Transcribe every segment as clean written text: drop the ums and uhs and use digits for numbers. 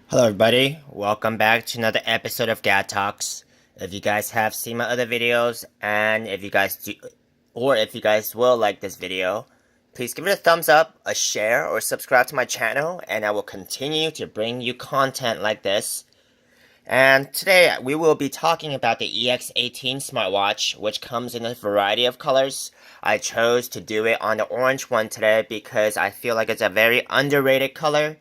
Hello everybody, welcome back to another episode of Gad Talks. If you guys have seen my other videos, and if you guys will like this video, please give it a thumbs up, a share, or subscribe to my channel, and I will continue to bring you content like this. And today we will be talking about the Ex18 smartwatch, which comes in a variety of colors. I chose to do it on the orange one today because I feel like it's a very underrated color.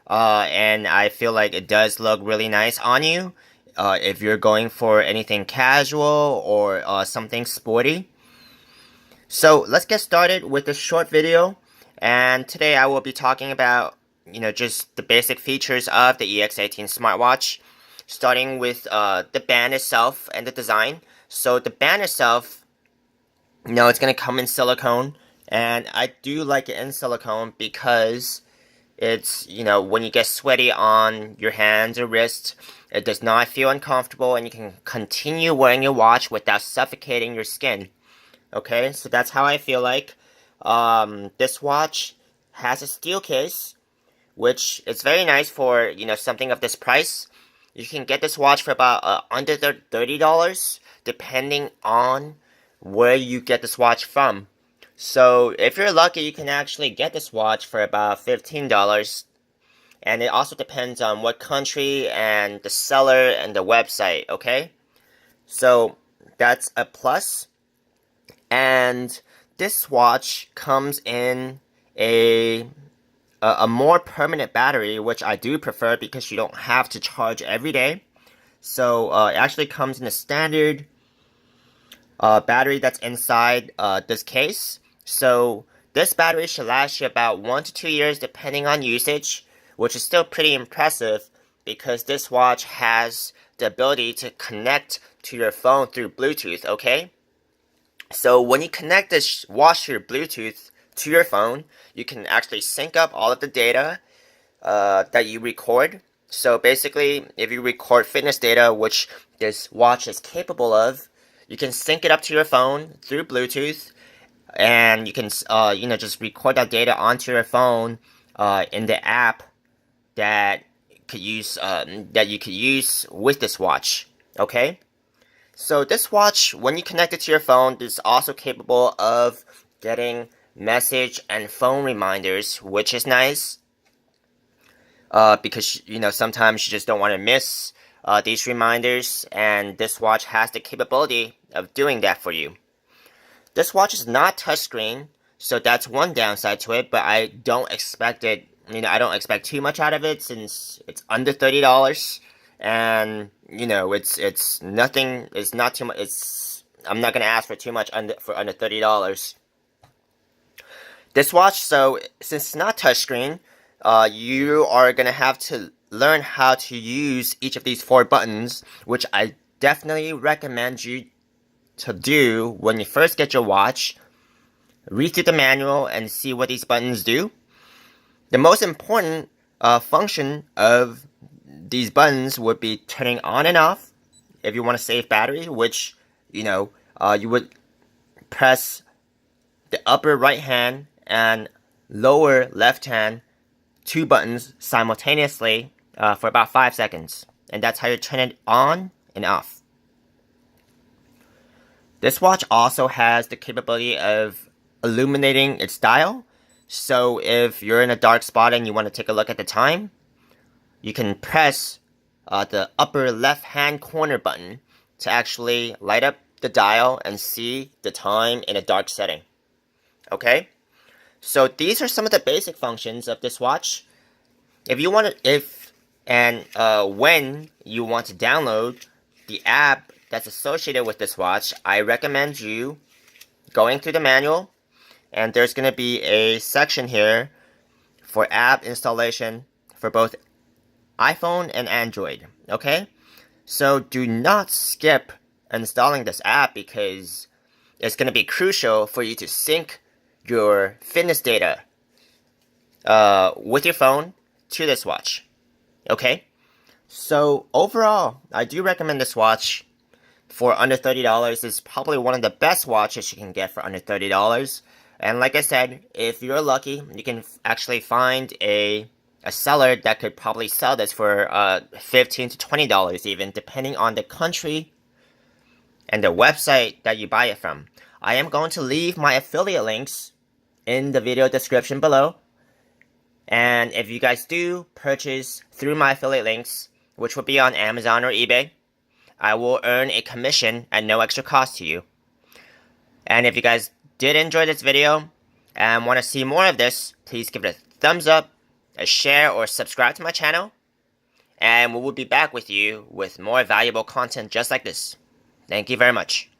And I feel like it does look really nice on you if you're going for anything casual or something sporty. So let's get started with this short video. And today I will be talking about, just the basic features of the EX18 smartwatch, starting with the band itself and the design. So the band itself, it's going to come in silicone. And I do like it in silicone because it's, when you get sweaty on your hands or wrists, it does not feel uncomfortable and you can continue wearing your watch without suffocating your skin. Okay, so that's how I feel like. This watch has a steel case, which is very nice for, something of this price. You can get this watch for about under $30, depending on where you get this watch from. So if you're lucky, you can actually get this watch for about $15. And it also depends on what country and the seller and the website, okay? So that's a plus. And this watch comes in a more permanent battery, which I do prefer because you don't have to charge every day. So it actually comes in a standard battery that's inside this case. So this battery should last you about 1 to 2 years depending on usage, which is still pretty impressive because this watch has the ability to connect to your phone through Bluetooth, okay? So when you connect this watch to your Bluetooth to your phone, you can actually sync up all of the data that you record. So basically, if you record fitness data, which this watch is capable of, you can sync it up to your phone through Bluetooth, and you can just record that data onto your phone in the app that you could use with this watch. Okay, so this watch, when you connect it to your phone, is also capable of getting message and phone reminders, which is nice because sometimes you just don't want to miss these reminders, and this watch has the capability of doing that for you. This watch is not touchscreen, so that's one downside to it, but I don't expect it, I don't expect too much out of it since it's under $30, and, it's nothing, it's not too much, I'm not going to ask for too much for under $30. This watch, so, since it's not touchscreen, you are going to have to learn how to use each of these 4 buttons, which I definitely recommend you to do when you first get your watch. Read through the manual and see what these buttons do. The most important function of these buttons would be turning on and off if you want to save battery, which you would press the upper right hand and lower left hand 2 buttons simultaneously for about 5 seconds, and that's how you turn it on and off. This watch also has the capability of illuminating its dial, so if you're in a dark spot and you want to take a look at the time, you can press the upper left hand corner button to actually light up the dial and see the time in a dark setting. Okay? So these are some of the basic functions of this watch. When you want to download the app that's associated with this watch, I recommend you going through the manual, and there's going to be a section here for app installation for both iPhone and Android. Okay, so do not skip installing this app because it's going to be crucial for you to sync your fitness data with your phone to this watch. Okay, so overall, I do recommend this watch. For under $30, is probably one of the best watches you can get for under $30. And like I said, if you're lucky, you can actually find a a seller that could probably sell this for $15 to $20 even, depending on the country and the website that you buy it from. I am going to leave my affiliate links in the video description below. And if you guys do purchase through my affiliate links, which will be on Amazon or eBay, I will earn a commission at no extra cost to you. And if you guys did enjoy this video and want to see more of this, please give it a thumbs up, a share, or subscribe to my channel. And we will be back with you with more valuable content just like this. Thank you very much.